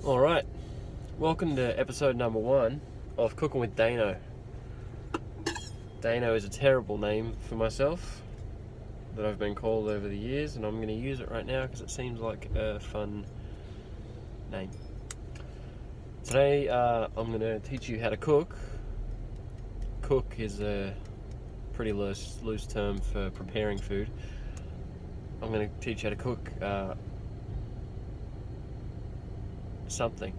Alright, welcome to episode number 1 of Cooking with Dano. Dano is a terrible name for myself that I've been called over the years, and I'm going to use it right now because it seems like a fun name. Today I'm going to teach you how to cook. Cook is a pretty loose term for preparing food. I'm going to teach you how to cook something.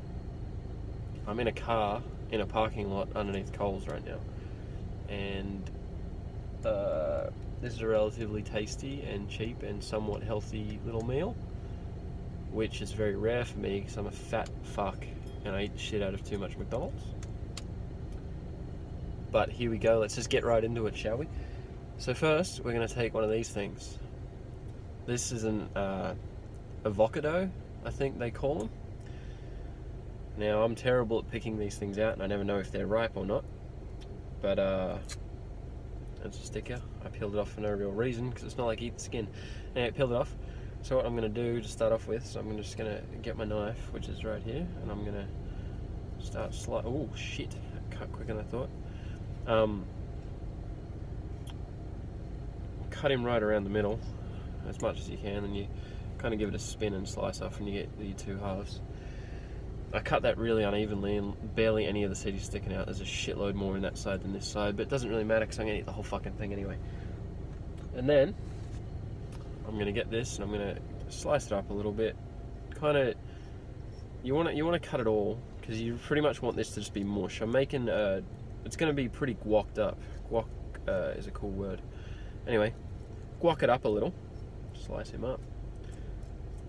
I'm in a car in a parking lot underneath Coles right now, and this is a relatively tasty and cheap and somewhat healthy little meal, which is very rare for me because I'm a fat fuck and I eat shit out of too much McDonald's. But here we go, let's just get right into it, shall we? So first we're going to take one of these things. This is an avocado, I think they call them. Now, I'm terrible at picking these things out, and I never know if they're ripe or not. But, that's a sticker. I peeled it off for no real reason, because it's not like eat the skin. Anyway, I peeled it off. So what I'm going to do to start off with, I'm just going to get my knife, which is right here, and I'm going to start oh, shit. That cut quicker than I thought. Cut him right around the middle, as much as you can, and you kind of give it a spin and slice off, and you get the two halves. I cut that really unevenly and barely any of the seed is sticking out. There's a shitload more in that side than this side, but it doesn't really matter because I'm going to eat the whole fucking thing anyway. And then I'm going to get this and I'm going to slice it up a little bit. Kind of, you want to cut it all because you pretty much want this to just be mush. I'm making, it's going to be pretty guacked up. Guac is a cool word. Anyway, guac it up a little. Slice him up.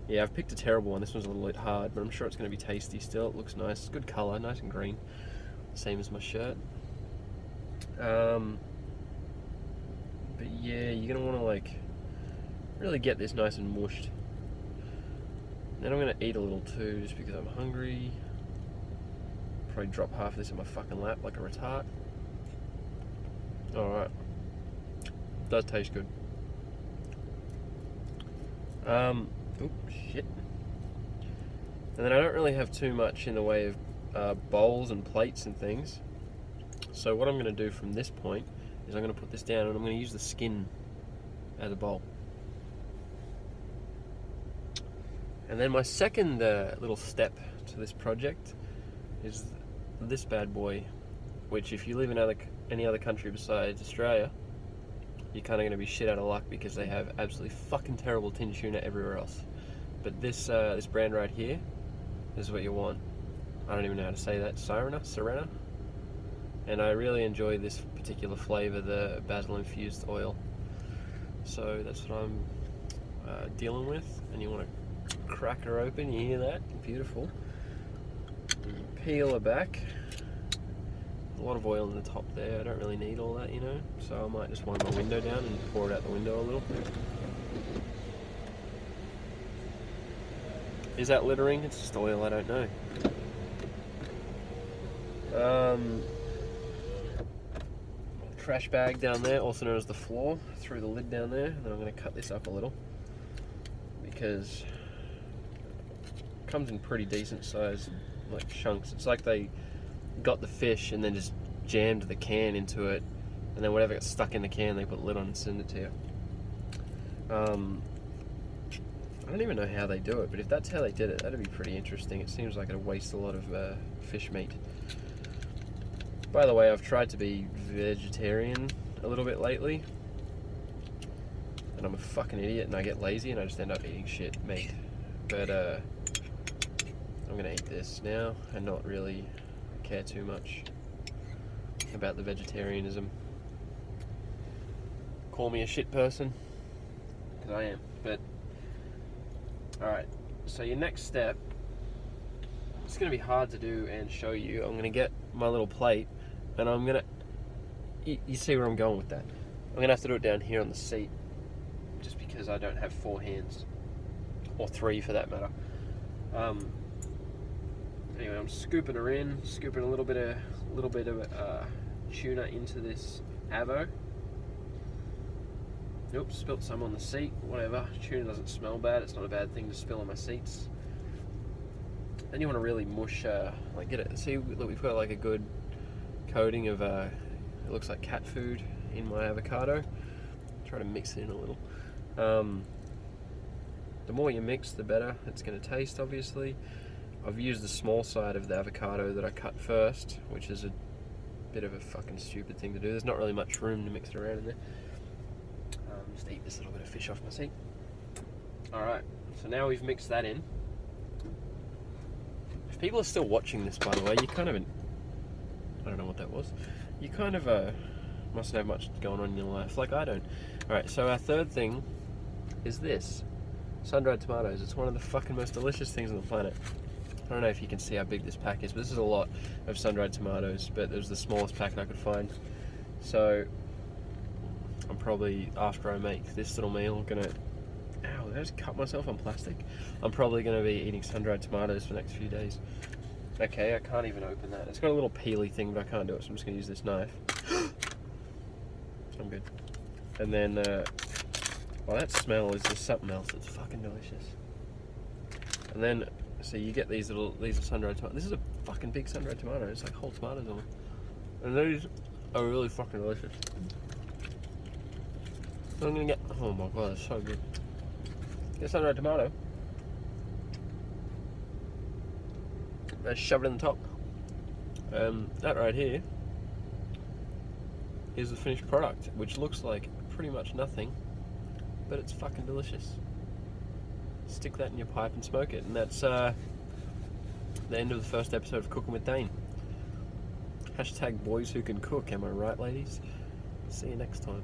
Yeah, I've picked a terrible one. This one's a little bit hard, but I'm sure it's going to be tasty still. It looks nice. It's good colour, nice and green. Same as my shirt. But yeah, you're going to want to really get this nice and mushed. Then I'm going to eat a little too, just because I'm hungry. Probably drop half of this in my fucking lap like a retard. Alright. Does taste good. Oh, shit. And then I don't really have too much in the way of bowls and plates and things. So what I'm going to do from this point is I'm going to put this down and I'm going to use the skin as a bowl. And then my second little step to this project is this bad boy, which if you live in any other country besides Australia, you're kind of going to be shit out of luck because they have absolutely fucking terrible tin tuna everywhere else. But this brand right here is what you want. I don't even know how to say that. Sirena? And I really enjoy this particular flavour, the basil infused oil. So that's what I'm dealing with. And you want to crack her open, you hear that? Beautiful. And you peel her back. A lot of oil in the top there. I don't really need all that, so I might just wind my window down and pour it out the window a little. Is that littering? It's just oil, I don't know. Trash bag down there, also known as the floor. Through the lid down there, and then I'm going to cut this up a little because it comes in pretty decent size chunks. It's like they got the fish and then just jammed the can into it, and then whatever got stuck in the can they put the lid on and send it to you. I don't even know how they do it, but if that's how they did it, that'd be pretty interesting. It seems like it'd waste a lot of fish meat. By the way, I've tried to be vegetarian a little bit lately, and I'm a fucking idiot and I get lazy and I just end up eating shit meat. But I'm gonna eat this now and not really care too much about the vegetarianism. Call me a shit person, because I am. But alright, so your next step, it's going to be hard to do and show you. I'm going to get my little plate and I'm going to, you see where I'm going with that. I'm going to have to do it down here on the seat just because I don't have 4 hands, or 3 for that matter. Anyway, I'm scooping her in, scooping a little bit of tuna into this avo. Oops, spilt some on the seat, whatever. Tuna doesn't smell bad, it's not a bad thing to spill on my seats. then you want to really mush, like get it. See, look, we've got like a good coating of it looks like cat food in my avocado. Try to mix it in a little. The more you mix, the better it's going to taste, obviously. I've used the small side of the avocado that I cut first, which is a bit of a fucking stupid thing to do. There's not really much room to mix it around in there. Just eat this little bit of fish off my seat. Alright, so now we've mixed that in. If people are still watching this, by the way, you kind of... I don't know what that was. You kind of mustn't have much going on in your life, like I don't. Alright, so our third thing is this. Sun-dried tomatoes. It's one of the fucking most delicious things on the planet. I don't know if you can see how big this pack is, but this is a lot of sun-dried tomatoes, but it was the smallest pack I could find. So, I'm probably, after I make this little meal, gonna... Ow, did I just cut myself on plastic? I'm probably gonna be eating sun-dried tomatoes for the next few days. Okay, I can't even open that. It's got a little peely thing, but I can't do it, so I'm just gonna use this knife. I'm good. And then, well, that smell is just something else. It's fucking delicious. And then, so you get these are sun-dried tomatoes. This is a fucking big sun-dried tomato. It's like whole tomatoes on it. And these are really fucking delicious. So I'm gonna get, oh my god, it's so good. Get a sun-dried tomato. And shove it in the top. That right here is the finished product, which looks like pretty much nothing, but it's fucking delicious. Stick that in your pipe and smoke it, and that's the end of the first episode of Cooking with Dane. # boys who can cook, am I right, ladies? See you next time.